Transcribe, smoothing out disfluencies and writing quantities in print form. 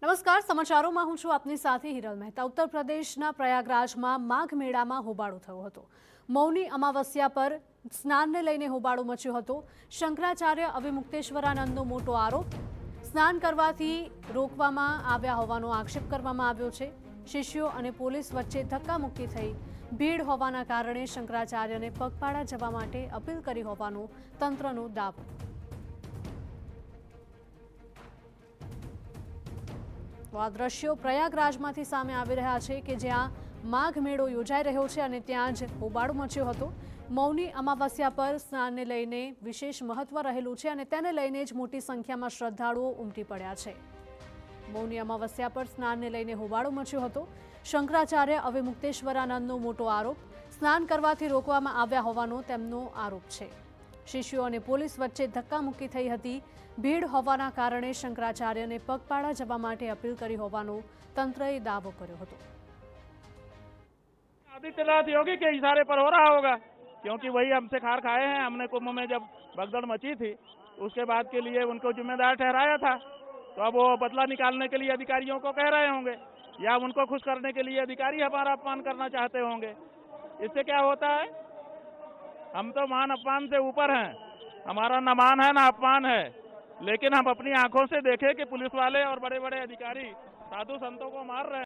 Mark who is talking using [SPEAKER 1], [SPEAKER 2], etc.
[SPEAKER 1] નમસ્કાર, સમાચારોમાં હું છું આપની સાથે હિરલ મહેતા। ઉત્તર પ્રદેશના પ્રયાગરાજમાં માઘ મેળામાં હોબાળો થયો હતો। મૌની અમાવસ્યા પર સ્નાનને લઈને હોબાળો મચ્યો હતો। શંકરાચાર્ય અવિમુક્તેશ્વરાનંદનો મોટો આરોપ, સ્નાન કરવાથી રોકવામાં આવ્યા હોવાનો આક્ષેપ કરવામાં આવ્યો છે। શિષ્યો અને પોલીસ વચ્ચે ધક્કામુક્કી થઈ। ભીડ હોવાના કારણે શંકરાચાર્યને પગપાળા જવા માટે અપીલ કરી હોવાનો તંત્રનો દાવો। તો આ દ્રશ્યો પ્રયાગરાજમાંથી સામે આવી રહ્યા છે કે જ્યાં માઘ મેળો યોજાઈ રહ્યો છે અને ત્યાં જ હોબાળો મચ્યો હતો। મૌની અમાવસ્યા પર સ્નાનને લઈને વિશેષ મહત્વ રહેલું છે અને તેને લઈને જ મોટી સંખ્યામાં શ્રદ્ધાળુઓ ઉમટી પડ્યા છે। મૌની અમાવસ્યા પર સ્નાનને લઈને હોબાળો મચ્યો હતો। શંકરાચાર્ય અવિમુક્તેશ્વરાનંદનો મોટો આરોપ, સ્નાન કરવાથી રોકવામાં આવ્યા હોવાનો તેમનો આરોપ છે। શિષ્યો અને પોલીસ વચ્ચે ધક્કામુક્કી થઈ હતી। ભીડ હોવાના કારણે શંકરાચાર્યને પગપાળા જવા માટે અપીલ કરી હોવાનો તંત્રએ દાવો કર્યો હતો।
[SPEAKER 2] आदित्यनाथ योगी के इशारे पर हो रहा होगा, क्योंकि वही हमसे खार खाए हैं। हमने कुंभ में जब भगदड़ मची थी उसके बाद के लिए उनको जिम्मेदार ठहराया था, तो अब वो बदला निकालने के लिए अधिकारियों को कह रहे होंगे या उनको खुश करने के लिए अधिकारी हमारा अपमान करना चाहते होंगे। इससे क्या होता है, हम तो मान अपमान से ऊपर हैं, हमारा न मान है न अपमान है, लेकिन हम अपनी आंखों से देखें कि पुलिस वाले और बड़े बड़े अधिकारी साधु संतों को मार रहे हैं।